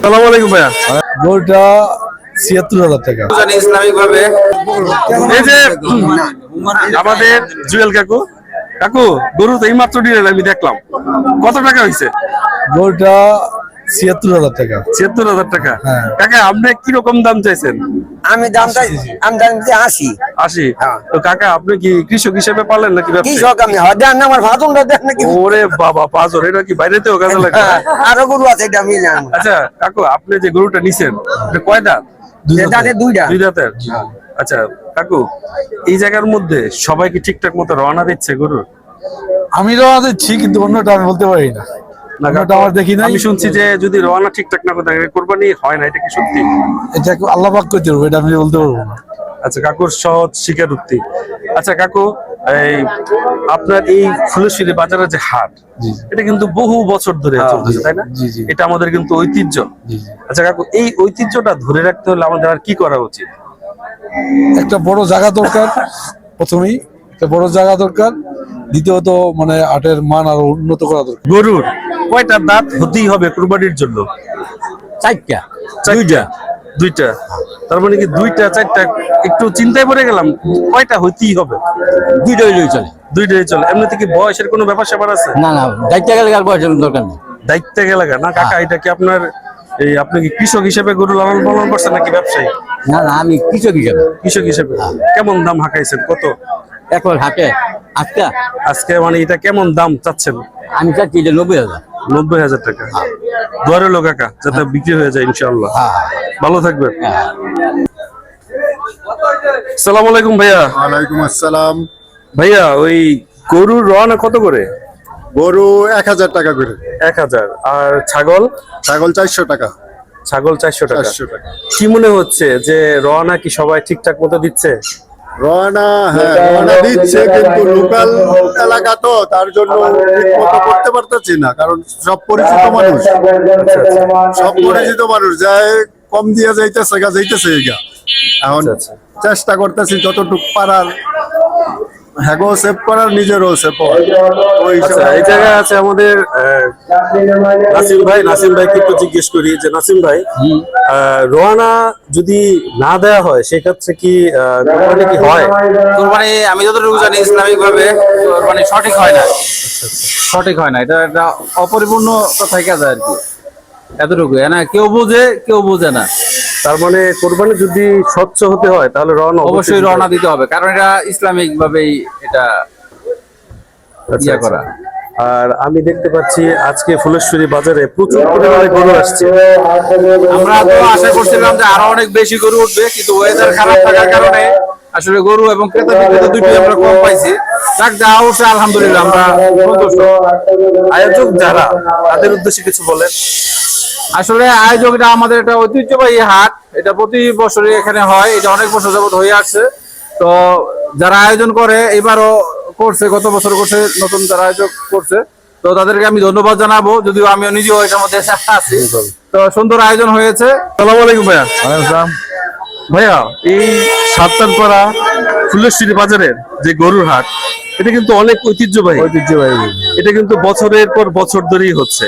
সালাম আলাইকুম ভাইয়া। গরুটা ৭৬,০০০ টাকা। ইসলামিক ভাবে এই যে আমাদের জুয়েল কাকু কাকু গরু তো এই মাত্র নিলেন, আমি দেখলাম কত টাকা হয়েছে? গরুটা ৭৬,০০০ টাকা। ৭৬,০০০ টাকা। হ্যাঁ। কাকা আপনি কিরকম দাম চাইছেন? আমি দাম চাইছি ৮০। ৮০। হ্যাঁ। তো কাকা আপনি কি কৃষক হিসেবে পালেন নাকি ব্যবসায়ী? কৃষক আমি দেন না, আমার ভাতনটা দেন নাকি। ওরে বাবা, পাঁচর এটা কি বাইরেতেও কাজে লাগে? আরো গরু আছে, এটা আমি জানি। আচ্ছা কাকু, আপনি যে গরুটা নিছেন এটা কয় দাঁত? দাঁতে দুইটা। দুই দাঁতের। আচ্ছা কাকু, এই জায়গার মধ্যে সবাই কি ঠিকঠাক মতো রওনা দিচ্ছে গরুর? আমি রওনা দিচ্ছি, কিন্তু অন্যটা আমি বলতে পারি না। না, অন্যটা আমার দেখি নাই। আমি শুনছি যে যদি রওনা ঠিকঠাক না করতে কোরবানি হয় না, এটা কি সত্যি? এটা আল্লাহ পাক করতে পারবো, এটা আমি বলতে পারবো না। আচ্ছা কাকুর সহজ স্বীকারোক্তি। আচ্ছা কাকু, এই আপনার এই ফুলেশ্বরী বাজারের যে হাট, জি। এটা কিন্তু বহু বছর ধরে চলতেছে, তাই না? জি, জি। এটা আমাদের কিন্তু ঐতিহ্য। জি, জি। আচ্ছা কাকু, এই ঐতিহ্যটা ধরে রাখতে হলে আমাদের আর কি করা উচিত? একটা বড় জায়গা দরকার, প্রথমেই একটা বড় জায়গা দরকার। দ্বিতীয়ত মানে হাটের মান আরো উন্নত করা দরকার। গরুর কয়টা দাঁত হতেই হবে কুরবানির জন্য? চারটা। দুইটা। দুইটা। তার মানে কি দুইটা চারটা? একটু চিন্তায় পড়ে গেলাম, কয়টা হইতেই হবে? দুইটাই লই চলে। দুইটাই চলে। এমনিতে কি বয়সের কোনো ব্যাপার স্যাপার আছে? না না, দায়িত্ব গেলে আর বয়সের দরকার নেই। দায়িত্ব গেলে না কাকা, এটা কি আপনার এই আপনি কি কৃষক হিসেবে গরু লালন পালন করছেন নাকি ব্যবসায়ী? না না, আমি কৃষক হিসাবে। কৃষক হিসেবে কেমন দাম হাঁকাইছেন? কত এখন হাটে আজকে আজকে মানে এটা কেমন দাম চাচ্ছেন? আমি চাচ্ছি এটা ৯০,০০০। ৯০,০০০ টাকা। দোয়া রইলো কাকা, যাতে বিক্রি হয়ে যায় ইনশাআল্লাহ। ভালো থাকবেন। সালাম আলাইকুম ভাইয়া। ওয়ালাইকুম আসসালাম। ভাইয়া, ওই গরুর রওনা কত করে? গরু ১,০০০ টাকা করে। ১,০০০। আর ছাগল? ছাগল ৪০০ টাকা। ছাগল ৪০০ টাকা। ৪০০ টাকা। কি মনে হচ্ছে যে রওনা কি সবাই ঠিকঠাক মতো দিচ্ছে? রওনা, হ্যাঁ রওনা দিচ্ছে, কিন্তু লোকাল এলাকা তো তার জন্য ঠিক মতো করতে পারতেছি না, কারণ সব পরিচিত মানুষ। সব পরিচিত মানুষ যায়, কম দিয়ে যাইতেছে এইগা। এখন আচ্ছা। চেষ্টা করতেছি যতটুকু পারার, হ্যাগো সেভ করার, নিজেরও সেভ হওয়ার। ওই আচ্ছা, এই জায়গায় আছে আমাদের নাসিম ভাইকে একটু জিজ্ঞেস করি যে নাসিম ভাই, রওনা যদি না দেয়া হয় সেক্ষেত্রে কি কোরবানি কি হয়? কোরবানি আমি যতটুকু জানি ইসলামিক ভাবে কোরবানি সঠিক হয় না। সঠিক হয় না, এটা একটা অপরিপূর্ণ থেকে যায় আর কি। এতটুকু না, কেউ বোঝে না। তার মানে কোরবানি যদি স্বচ্ছ হতে হয় তাহলে রওনা অবশ্যই রওনা দিতে হবে, কারণ এটা ইসলামিক ভাবেই এটা ইয়া করা। আর আমি দেখতে পাচ্ছি আজকে ফুলেশ্বরী বাজারে প্রচুর পরিমাণে গরু আসছে। আমরা তো আশা করছিলাম যে আরো অনেক বেশি গরু উঠবে, কিন্তু ওয়েদার খারাপ থাকার কারণে আসলে গরু এবং ক্রেতা বিক্রেতা দুটোই আমরা কম পাইছি। যাক, যা অবশ্যই আলহামদুলিল্লাহ আমরা সন্তুষ্ট। আয়োজক যারা, তাদের উদ্দেশ্যে কিছু বলেন। আসলে আয়োজক, এটা আমাদের একটা ঐতিহ্যবাহী হাট, এটা প্রতি বছরই এখানে হয়, এটা অনেক বছর যাবত হয়ে আসছে। তো যারা আয়োজন করে, এবারও করছে, গত বছর করছে, নতুন যারা আয়োজক করছে, তো তাদেরকে আমি ধন্যবাদ জানাবো, যদিও আমিও নিজেও এটার মধ্যে আছি। তো সুন্দর আয়োজন হয়েছে। সালাম আলাইকুম ভাইয়া। ভাইয়া, এই সাতটানপাড়া ফুলেশ্বরী বাজারের যে গরুর হাট, এটা কিন্তু অনেক ঐতিহ্যবাহী। এটা কিন্তু বছরের পর বছর ধরেই হচ্ছে।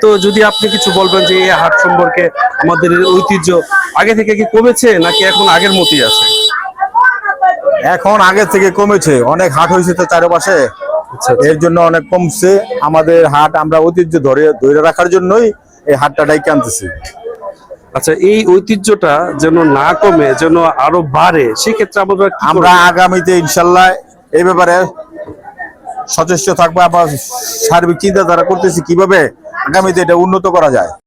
তো যদি আপনি কিছু বলবেন যে এই হাট সম্পর্কে, আমাদের ঐতিহ্য আগে থেকে কি কমেছে নাকি এখন আগের মতোই আছে? এখন আগের থেকে কমেছে, অনেক হাট হয়েছে তো চারপাশে, এর জন্য অনেক কমছে। আমাদের হাট আমরা ঐতিহ্য ধরে রাখার জন্যই এই হাটটা ডাইকে আনতেছি। আচ্ছা, এই ঐতিহ্যটা যেন না কমে, যেন আরো বাড়ে, সেক্ষেত্রে আমরা আগামীতে ইনশাল্লাহ এই ব্যাপারে সচেষ্ট থাকবো। আবার সার্বিক চিন্তাধারা করতেছি কিভাবে আগামীতে এটা উন্নত করা যায়।